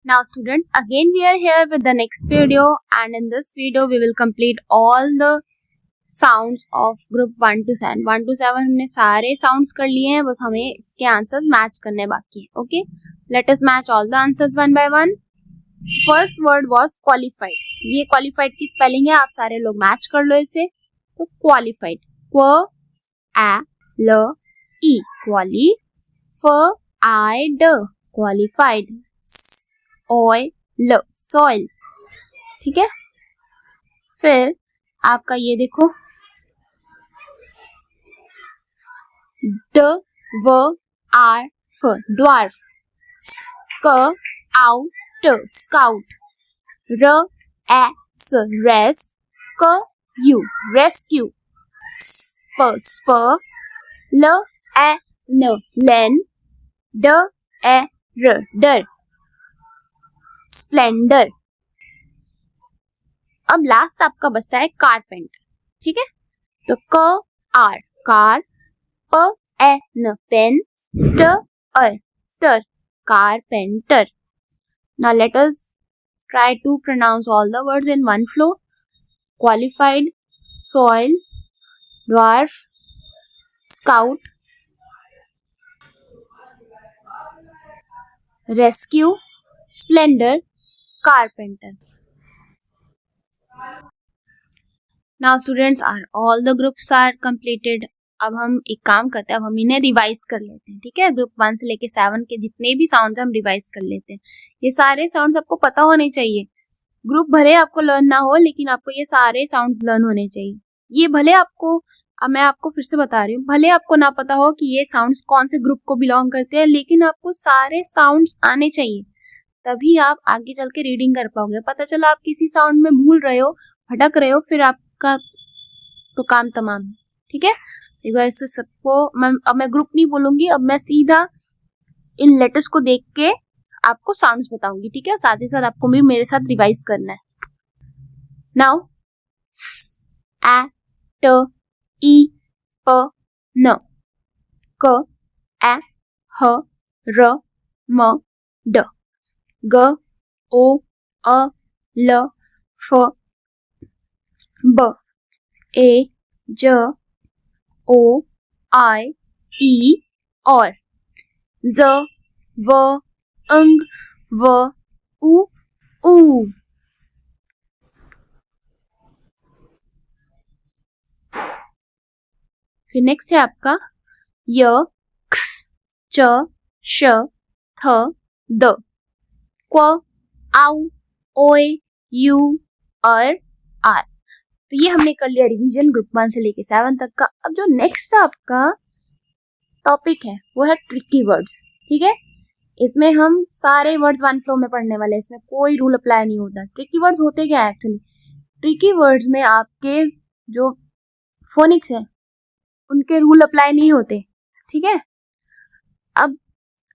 Now students, again we are here with the next video, and in this video we will complete all the sounds of group 1 to 7. 1 to 7 हमने सारे sounds कर लिए हैं, बस हमें इसके answers match करने बाकी है. Okay, let us match all the answers one by one. First word was qualified. ये qualified की spelling है, आप सारे लोग मैच कर लो इसे. तो qualified, Q-A-L-E, qualified, qualified, soil, soil. ठीक है. फिर आपका ये देखो, dwarf, dwarf, scout, scout, rescue, rescue, spur, spur, len, dar, splendor. अब लास्ट आपका बचता है कारपेंटर. ठीक है. तो car, car, pen, pen, ter, carpenter. Now let us try to pronounce all the words in one flow. Qualified, soil, dwarf, scout, rescue, splendor, carpenter. Now students, all the groups are completed. अब हम एक काम करते हैं, अब हम इन्हें revise कर लेते हैं. ठीक है. ग्रुप 1 से लेके 7 के जितने भी साउंड्स हम रिवाइज कर लेते हैं. ये सारे साउंड्स आपको पता होने चाहिए. ग्रुप भले आपको लर्न ना हो, लेकिन आपको ये सारे साउंड्स लर्न होने चाहिए. ये भले आपको, अब मैं आपको फिर से बता रही हूँ, भले आपको ना पता हो कि ये साउंड्स कौन से ग्रुप को बिलोंग करते हैं, लेकिन आपको सारे साउंड्स आने चाहिए. तभी आप आगे चल के रीडिंग कर पाओगे. पता चला आप किसी साउंड में भूल रहे हो, भटक रहे हो, फिर आपका तो काम तमाम. ठीक है. एक बार से सबको अब मैं ग्रुप नहीं बोलूंगी, अब मैं सीधा इन लेटर्स को देख के आपको साउंड्स बताऊंगी. ठीक है. साथ ही साथ आपको भी मेरे साथ रिवाइज करना है. नाउ स, ए, ट, ई, प, न, क, ए, ह, र, म, ड, ग, ओ, अ, ल, फ, ब, ए, ज, ओ, आई, ई, और ज, व, अंग, व, उ, ऊ. फिर नेक्स्ट है आपका य, क्स, च, श, थ, द, क्व, आउ, ओए, यू, और आर. तो ये हमने कर लिया रिवीजन ग्रुप 1 से लेके 7 तक का. अब जो नेक्स्ट आपका टॉपिक है वो है ट्रिकी वर्ड्स. ठीक है. इसमें हम सारे वर्ड्स वन फ्लो में पढ़ने वाले हैं. इसमें कोई रूल अप्लाई नहीं होता. ट्रिकी वर्ड्स होते क्या है एक्चुअली? ट्रिकी वर्ड्स में आपके जो फोनिक्स है उनके रूल अप्लाई नहीं होते. ठीक है. अब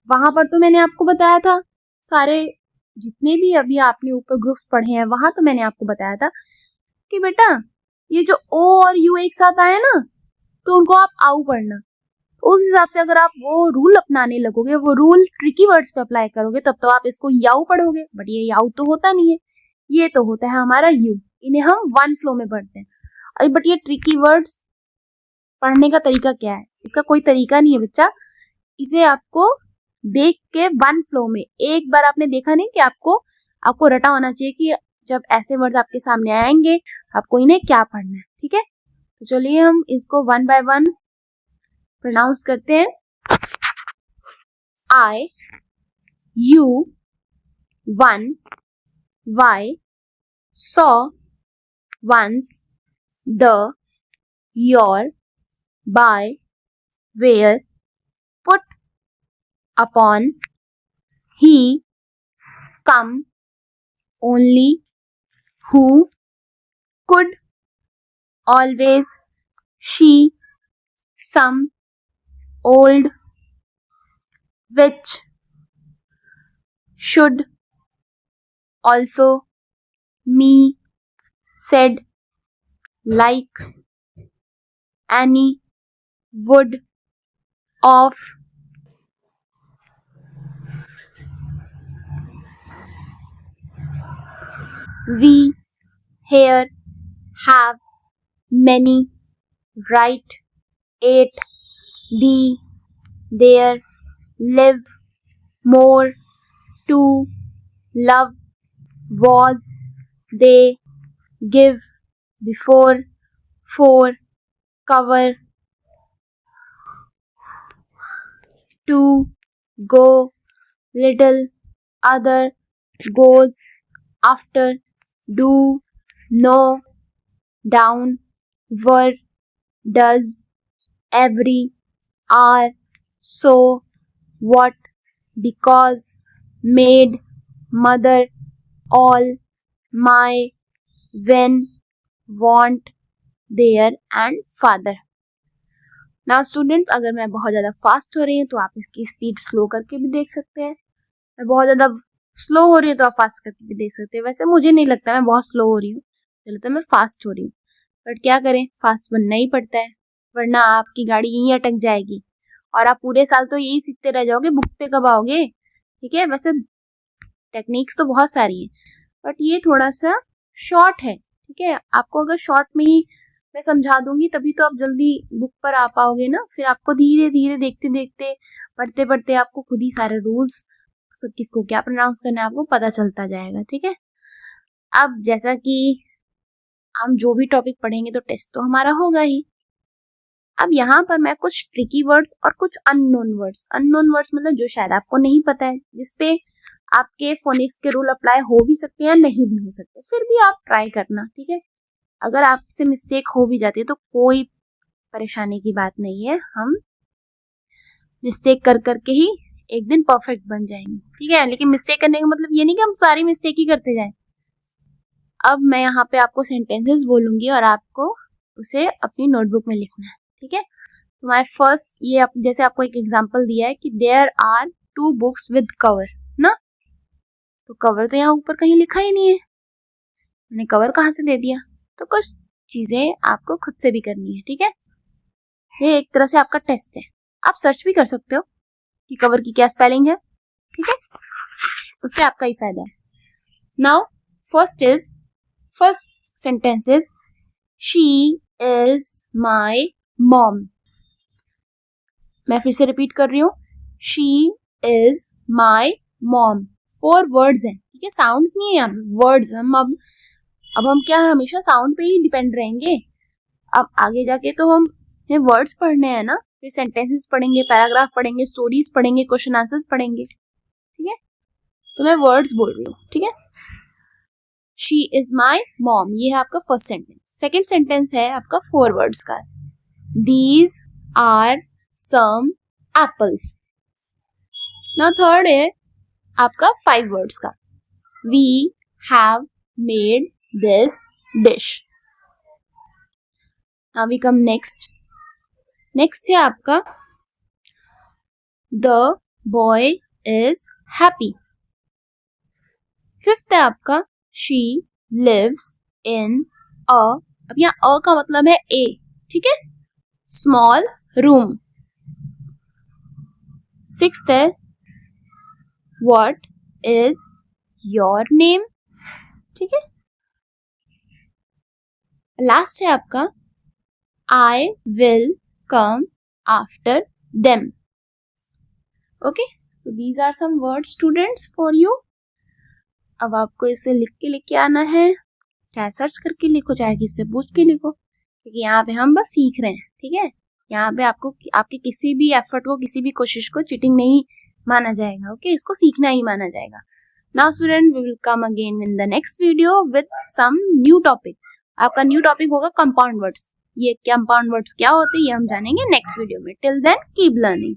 वहां पर तो मैंने आपको बताया था, सारे जितने भी अभी आपने ऊपर ग्रुप्स पढ़े हैं वहां तो मैंने आपको बताया था कि बेटा ये जो ओ और यू एक साथ आए ना, तो उनको आप आउ पढ़ना. उस हिसाब से अगर आप वो रूल अपनाने लगोगे, वो रूल ट्रिकी वर्ड्स पे अप्लाई करोगे, तब तो आप इसको याउ पढ़ोगे. बट ये याउ तो होता नहीं है, ये तो होता है हमारा यू. इन्हें हम वन फ्लो में पढ़ते हैं. बट ये ट्रिकी वर्ड्स पढ़ने का तरीका क्या है? इसका कोई तरीका नहीं है बच्चा. इसे आपको देख के वन फ्लो में, एक बार आपने देखा नहीं कि आपको रटा होना चाहिए कि जब ऐसे वर्ड्स आपके सामने आएंगे आपको इन्हें क्या पढ़ना है. ठीक है. तो चलिए हम इसको वन बाय वन प्रोनाउंस करते हैं. I, you, one, why, saw, once, the, your, by, where, put, upon, he, come, only, who, could, always, she, some, old, which, should, also, me, said, like, any, would, of. we, here, have, many, right, ate, be, there, live, more, to, love, was, they, give, before, for, cover, to, go, little, other, goes, after, do, no, down, were, does, every, are, so, what, because, made, mother, all, my, when, want, their and father. Now students, अगर मैं बहुत ज़्यादा fast हो रही हूँ तो आप इसकी स्पीड स्लो करके भी देख सकते हैं। मैं बहुत ज़्यादा स्लो हो रही हूँ तो आप फास्ट करके भी देख सकते हैं। वैसे मुझे नहीं लगता मैं बहुत स्लो हो रही हूँ, मुझे लगता है मैं फास्ट हो रही हूँ, बट क्या करें, फास्ट बनना ही पड़ता है, वरना आपकी गाड़ी यहीं अटक जाएगी और आप पूरे साल तो यही सीखते रह जाओगे, बुक पे कब आओगे। ठीक है, वैसे टेक्निक्स तो बहुत सारी हैं, बट ये थोड़ा सा शॉर्ट है। ठीक है, आपको अगर शॉर्ट में ही मैं समझा दूंगी तभी तो आप जल्दी बुक पर आ पाओगे ना। फिर आपको धीरे धीरे देखते देखते पढ़ते पढ़ते आपको खुद ही सारे रूल्स, किसको क्या प्रोनाउंस करना है, आपको पता चलता जाएगा। ठीक है, अब जैसा कि हम जो भी टॉपिक पढ़ेंगे तो टेस्ट तो हमारा होगा ही। अब यहाँ पर मैं कुछ ट्रिकी वर्ड्स और कुछ अननोन वर्ड्स मतलब जो शायद आपको नहीं पता है, जिसपे आपके फोनिक्स के रूल अप्लाई हो भी सकते हैं, नहीं भी हो सकते, फिर भी आप ट्राई करना। ठीक है, अगर आपसे मिस्टेक हो भी जाती है तो कोई परेशानी की बात नहीं है, हम मिस्टेक कर करके ही एक दिन परफेक्ट बन जाएंगे। ठीक है, लेकिन मिस्टेक करने का मतलब ये नहीं कि हम सारी मिस्टेक ही करते जाएं। अब मैं यहाँ पे आपको सेंटेंसेस बोलूंगी और आपको उसे अपनी नोटबुक में लिखना है। ठीक है, तो माय फर्स्ट, ये जैसे आपको एक एग्जांपल दिया है कि there are 2 books with cover ना, तो कवर तो यहाँ ऊपर कहीं लिखा ही नहीं है, मैंने कवर कहाँ से दे दिया। तो कुछ चीजें आपको खुद से भी करनी है। ठीक है, ये एक तरह से आपका टेस्ट है, आप सर्च भी कर सकते हो कि कवर की क्या स्पेलिंग है। ठीक है, उससे आपका ही फायदा है। Now first sentence is she is my mom. मैं फिर से रिपीट कर रही हूँ, she is my mom. 4 words हैं। ठीक है, साउंड्स नहीं है यहाँ पे, वर्ड्स। अब हम क्या हमेशा साउंड पे ही डिपेंड रहेंगे? अब आगे जाके तो हम वर्ड्स पढ़ने हैं ना, फिर सेंटेंसेस पढ़ेंगे, पैराग्राफ पढ़ेंगे, स्टोरीज पढ़ेंगे, क्वेश्चन आंसर्स पढ़ेंगे। ठीक है, तो मैं वर्ड्स बोल रही हूँ। ठीक है, शी इज माई मॉम, ये है आपका फर्स्ट सेंटेंस। सेकेंड सेंटेंस है आपका 4 वर्ड्स का, दीज आर सम एप्पल्स। ना थर्ड है आपका 5 वर्ड्स का, we have made this dish. Now we come next है आपका the boy is happy. 5th है आपका she lives in a, अब यहाँ a का मतलब है a, ठीक है, small room. 6th है what is your name, ठीक है। लास्ट है आपका I will come after them. Okay, so these are some words students for you. अब आपको इसे लिख के आना है, चाहे सर्च करके लिखो, चाहे किससे पूछ के लिखो, क्योंकि यहाँ पे हम बस सीख रहे हैं। ठीक है, यहाँ पे आपको आपके किसी भी एफर्ट को, किसी भी कोशिश को चीटिंग नहीं माना जाएगा। ओके, इसको सीखना ही माना जाएगा। Now student, we will come again in the next video with some new topic. आपका न्यू टॉपिक होगा कंपाउंड वर्ड्स। ये कंपाउंड वर्ड्स क्या होते हैं ये हम जानेंगे नेक्स्ट वीडियो में। Till then keep learning.